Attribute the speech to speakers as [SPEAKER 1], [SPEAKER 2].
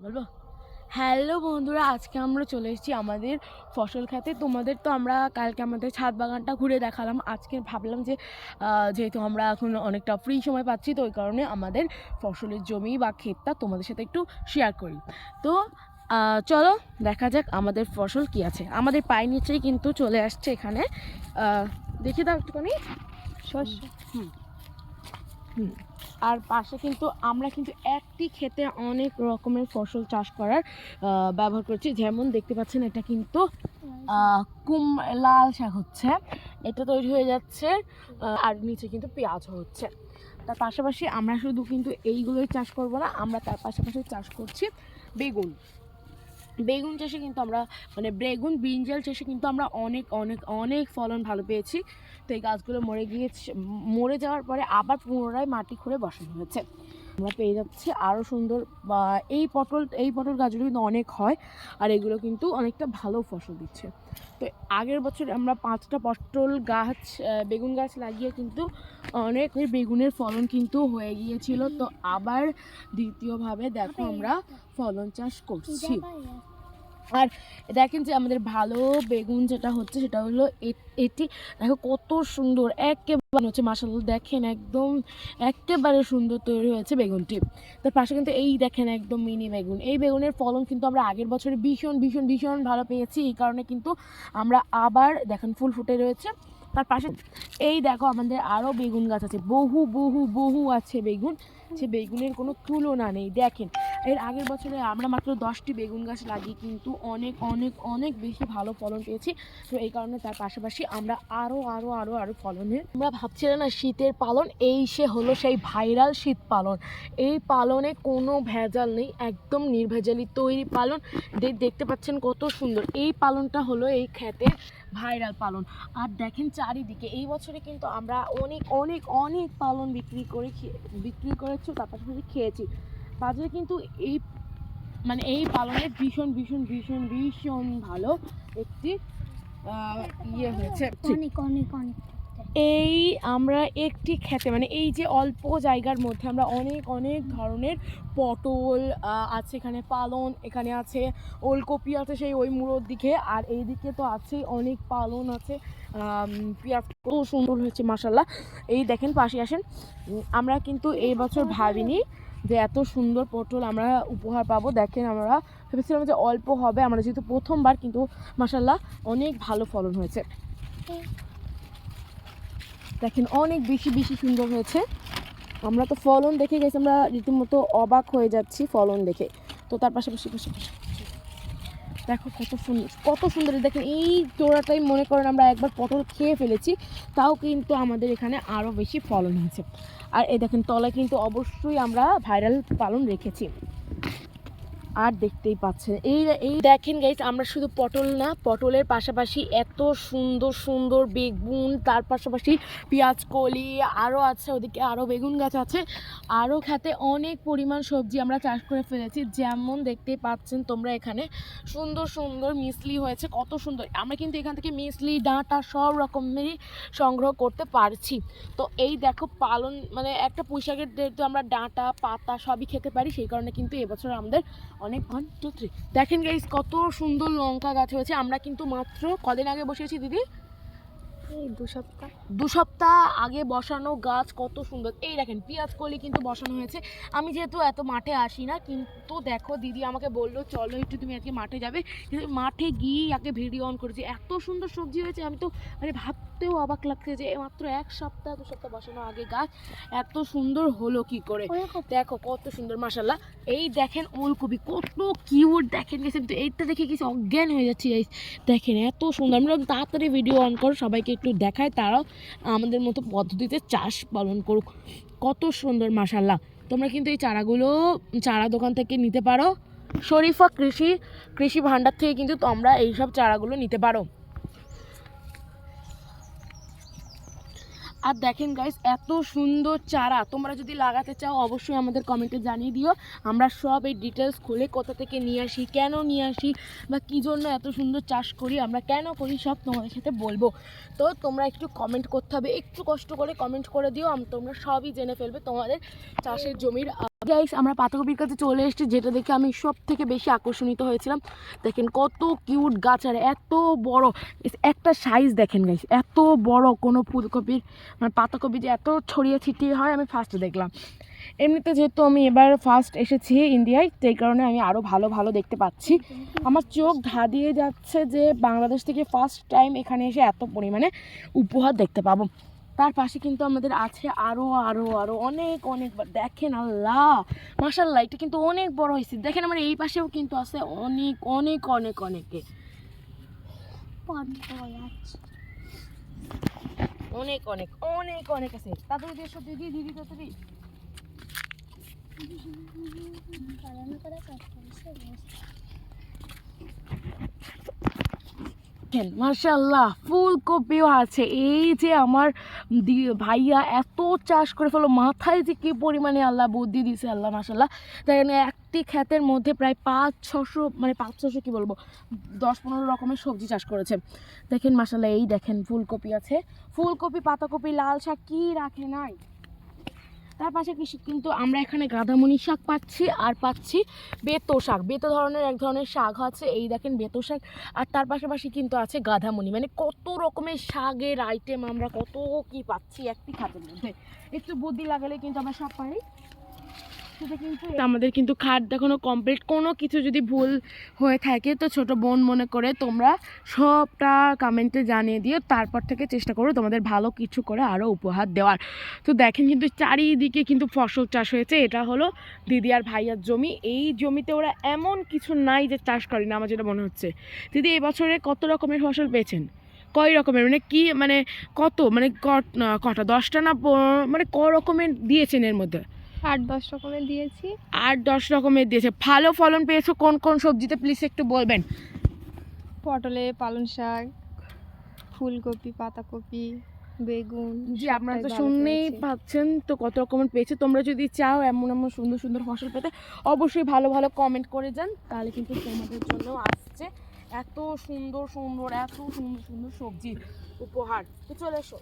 [SPEAKER 1] বলবো। হ্যালো বন্ধুরা, আজকে আমরা চলে এসেছি আমাদের ফসল খেতে। তোমাদের তো আমরা কালকে আমাদের ছাদ বাগানটা ঘুরে দেখালাম। আজকে ভাবলাম যে যেহেতু আমরা এখন অনেকটা ফ্রি সময় পাচ্ছি, তো ওই কারণে আমাদের ফসলের জমি বা ক্ষেতটা তোমাদের সাথে একটু শেয়ার করি। তো চলো দেখা যাক আমাদের ফসল কি আছে। আমাদের পায়ের নিচেই কিন্তু চলে আসছে এখানে, দেখে দাও একটুখানি শস্য। আর পাশে কিন্তু আমরা কিন্তু একটি ক্ষেতে অনেক রকমের ফসল চাষ করার ব্যবহার করছি। যেমন দেখতে পাচ্ছেন, এটা কিন্তু লাল শাক হচ্ছে, এটা তৈরি হয়ে যাচ্ছে। আর নিচে কিন্তু পেঁয়াজ হচ্ছে। তার পাশাপাশি আমরা শুধু কিন্তু এইগুলোই চাষ করব না, আমরা তার পাশাপাশি চাষ করছি বেগুন। বেগুন চাষে কিন্তু আমরা বেগুন ব্রিঞ্জাল চাষে কিন্তু আমরা অনেক অনেক অনেক ফলন ভালো পেয়েছি। তো এই গাছগুলো মরে যাওয়ার পরে আবার পুনরায় মাটি খুঁড়ে বসানো হয়েছে। আমরা পেয়ে যাচ্ছি আরও সুন্দর এই পটল গাছগুলো কিন্তু অনেক হয়, আর এগুলো কিন্তু অনেকটা ভালো ফসল দিচ্ছে। তো আগের বছর আমরা 5টা বেগুন গাছ লাগিয়ে কিন্তু অনেক বেগুনের ফলন কিন্তু হয়ে গিয়েছিল। তো আবার দ্বিতীয়ভাবে দেখো আমরা ফলন চাষ করছি। আর দেখেন যে আমাদের ভালো বেগুন যেটা হচ্ছে সেটা হলো এটি। দেখো কত সুন্দর একেবারে হচ্ছে, মাশাআল্লাহ দেখেন একদম একেবারে সুন্দর তৈরি হয়েছে বেগুনটি। তার পাশে কিন্তু এই দেখেন একদম মিনি বেগুন। এই বেগুনের ফলন কিন্তু আমরা আগের বছরে ভীষণ ভীষণ ভীষণ ভালো পেয়েছি। এই কারণে কিন্তু আমরা আবার দেখেন ফুল ফুটে রয়েছে। তার পাশে এই দেখো আমাদের আরও বেগুন গাছ আছে, বহু বহু বহু আছে বেগুন। সে বেগুনের কোনো তুলনা নেই। দেখেন এর আগের বছরে আমরা মাত্র 10টি বেগুন গাছ লাগিয়ে কিন্তু অনেক অনেক অনেক বেশি ভালো ফলন পেয়েছি। তো এই কারণে তার পাশাপাশি আমরা আরও আরও আরও আরও ফলনের, আমরা ভাবছিলাম না শীতের পালন, এই সে হলো সেই ভাইরাল শীত পালন। এই পালনে কোনো ভেজাল নেই, একদম নির্ভেজালি তৈরি পালন। দেখতে পাচ্ছেন কত সুন্দর। এই পালনটা হলো এই ক্ষেতে ভাইরাল পালন। আর দেখেন চারিদিকে এই বছরে কিন্তু আমরা অনেক অনেক অনেক পালন বিক্রি করেছি, তার পাশাপাশি খেয়েছি। বাজারে কিন্তু এই পালনের ভীষণ ভীষণ ভীষণ ভীষণ ভালো একটি হয়েছে।
[SPEAKER 2] অনেক অনেক অনেক
[SPEAKER 1] এই আমরা একটি খেতে এই যে অল্প জায়গার মধ্যে আমরা অনেক অনেক ধরনের পটল আছে, এখানে পালন, এখানে আছে ওলকপি আছে সেই ওই মুড়োর দিকে, আর এই দিকে তো আছে অনেক পালন আছে। পেঁয়াজ কত সুন্দর হয়েছে মাশাআল্লাহ। এই দেখেন পাশে আসেন, আমরা কিন্তু এই বছর ভাবিনি যে এত সুন্দর পটল আমরা উপহার পাবো। দেখেন আমরা ভেবেছিলাম যে অল্প হবে, আমরা যেহেতু প্রথমবার, কিন্তু মাশাআল্লাহ অনেক ভালো ফলন হয়েছে। দেখেন অনেক বেশি বেশি সুন্দর হয়েছে। আমরা তো ফলন দেখে গেছি, আমরা রীতিমতো অবাক হয়ে যাচ্ছি ফলন দেখে। তো তার পাশাপাশি দেখো কত সুন্দর। দেখেন এই তোড়াটাই মনে করেন আমরা একবার পটল খেয়ে ফেলেছি, তাও কিন্তু আমাদের এখানে আরও বেশি ফলন হয়েছে। আর এই দেখেন তলায় কিন্তু অবশ্যই আমরা ভাইরাল পালন রেখেছি। আর দেখতেই পাচ্ছেন এই দেখেন গাইস, আমরা শুধু পটল না, পটলের পাশাপাশি এত সুন্দর সুন্দর বেগুন, তার পাশাপাশি পেঁয়াজ কলি আরও আছে, ওদিকে আরও বেগুন গাছ আছে। আরও খেতে অনেক পরিমাণ সবজি আমরা চাষ করে ফেলেছি। যেমন দেখতেই পাচ্ছেন তোমরা এখানে সুন্দর সুন্দর মিসলি হয়েছে, কত সুন্দর। আমরা কিন্তু এখান থেকে মিসলি ডাঁটা সব রকমেরই সংগ্রহ করতে পারছি। তো এই দেখো পালন একটা পুঁইশাকের যেহেতু আমরা ডাঁটা পাতা সবই খেতে পারি, সেই কারণে কিন্তু এবছর আমাদের অনেক 1 2 3 দেখেন গাইস কত সুন্দর লঙ্কা গাছ হয়েছে। আমরা কিন্তু মাত্র কদিন আগে বসিয়েছি দিদি,
[SPEAKER 2] এই
[SPEAKER 1] 2 সপ্তাহ আগে বসানো গাছ, কত সুন্দর। এই দেখেন পেঁয়াজ কলি কিন্তু বসানো হয়েছে। আমি যেহেতু এত মাঠে আসি না, কিন্তু দেখো দিদি আমাকে বললো চলো একটু তুমি আজকে মাঠে যাবে, কিন্তু মাঠে গিয়ে আগে ভিডিও অন করেছি, এত সুন্দর সবজি হয়েছে। আমি তো ভাবতেও অবাক লাগছে যে মাত্র 1 সপ্তাহ 2 সপ্তাহ বসানো আগে গাছ এত সুন্দর হলো কি করে। দেখো কত সুন্দর মাশাআল্লাহ। এই দেখেন ওলকপি কত কিউট, দেখেন গেছে এইটা দেখে কিছু অজ্ঞান হয়ে যাচ্ছি। দেখেন এত সুন্দর। আমরা তাড়াতাড়ি ভিডিও অন করো, সবাইকে একটু দেখায়, তারাও আমাদের মতো পদ্ধতিতে চাষ পালন করুক। কত সুন্দর মাশাআল্লাহ। তোমরা কিন্তু এই চারা দোকান থেকে নিতে পারো, শরীফা কৃষি ভাণ্ডার থেকে কিন্তু তোমরা এইসব চারাগুলো নিতে পারো। আর দেখেন গাইস এত সুন্দর চারা, তোমরা যদি লাগাতে চাও অবশ্যই আমাদের কমেন্টে জানিয়ে দিও। আমরা সব এই ডিটেলস খুলে কোথা থেকে নিয়ে আসি, কেন নিয়ে আসি, বা কী জন্য এত সুন্দর চাষ করি, আমরা কেন করি, সব তোমাদের সাথে বলবো। তো তোমরা একটু কমেন্ট করতে হবে, একটু কষ্ট করে কমেন্ট করে দিও, তোমরা সবই জেনে ফেলবে তোমাদের চাষের জমির গাইস আমরা পাতাকপির কাছে চলে এসেছি, যেটা দেখে আমি সব থেকে বেশি আকর্ষণিত হয়েছিলাম। দেখেন কত কিউট গাছ আর এত বড় একটা সাইজ। দেখেন গাইস এত বড় কোনো ফুলকপির মানে পাতাকপি যে এত ছড়িয়ে ছিটিয়ে হয় আমি ফার্স্ট দেখলাম। এমনিতে যেহেতু আমি এবার ফার্স্ট এসেছি ইন্ডিয়ায়, সেই কারণে আমি আরও ভালো ভালো দেখতে পাচ্ছি। আমার চোখ ধাঁধিয়ে যাচ্ছে যে বাংলাদেশ থেকে ফার্স্ট টাইম এখানে এসে এত পরিমাণে উপহার দেখতে পাবো। তার পাশে কিন্তু আমাদের আছে আরও আরও আরও অনেক অনেক। দেখেন আল্লাহ মাশাআল্লাহ, এটা কিন্তু অনেক বড় হয়েছে। দেখেন আমার এই পাশেও কিন্তু আছে অনেক অনেক অনেক অনেকে অনেক অনেক অনেক অনেক আছে। তাড়াতাড়ি দেড়শো দিদি দিদি তাড়াতাড়ি। মাশাআল্লাহ ফুলকপিও আছে। এই যে আমার ভাইয়া এত চাষ করে ফেলো, মাথায় যে কি পরিমাণে আল্লাহ বুদ্ধি দিছে আল্লাহ মাশাআল্লাহ। দেখেন একটি ক্ষেতের মধ্যে প্রায় 500-600 মানে 500 কি বলবো 10-15 রকমের সবজি চাষ করেছে। দেখেন মাশাআল্লাহ, এই দেখেন ফুলকপি আছে, ফুলকপি পাতাকপি লাল শাক কি রাখে নাই। তার পাশে কিন্তু আমরা এখানে গাঁদামণি শাক পাচ্ছি আর পাচ্ছি বেতো শাক। বেতো ধরনের এক ধরনের শাক আছে, এই দেখেন বেতো শাক। আর তার পাশাপাশি কিন্তু আছে গাঁদামণি। মানে কত রকমের শাকের আইটেম আমরা কত কি পাচ্ছি একটি খাতের মধ্যে। একটু বুদ্ধি লাগালে কিন্তু আমরা সব পারি। সেটা কিন্তু আমাদের কিন্তু খাট দেখানো কমপ্লিট। কোনো কিছু যদি ভুল হয়ে থাকে তো ছোট বোন মনে করে তোমরা সবটা কমেন্টে জানিয়ে দিও। তারপর থেকে চেষ্টা করো তোমাদের ভালো কিছু করে আরও উপহার দেওয়ার। তো দেখেন কিন্তু চারিদিকে কিন্তু ফসল চাষ হয়েছে। এটা হলো দিদি আর ভাইয়ার জমি। এই জমিতে ওরা এমন কিছু নাই যে চাষ করি না, আমার যেটা মনে হচ্ছে। দিদি এই বছরে কত রকমের ফসল পেয়েছেন? কয় রকমের মানে কি মানে কত মানে কটা 10টা না মানে ক রকমের দিয়েছেন? এর মধ্যে
[SPEAKER 2] 8-10 রকমের দিয়েছি।
[SPEAKER 1] 8-10 রকমের দিয়েছে। ভালো ফলন পেয়েছো কোন কোন সবজিতে প্লিজ একটু বলবেন?
[SPEAKER 2] পটলে, পালং শাক, ফুলকপি, পাতাকপি, বেগুন।
[SPEAKER 1] জি আপনারা তো শুনলেই পাচ্ছেন তো কত রকমের পেয়েছে। তোমরা যদি চাও এমন এমন সুন্দর সুন্দর ফসল পেতে অবশ্যই ভালো ভালো কমেন্ট করে যান, তাহলে কিন্তু তোমাদের জন্য আসছে এত সুন্দর সুন্দর এত সুন্দর সুন্দর সবজির উপহার। তো চলে এসো।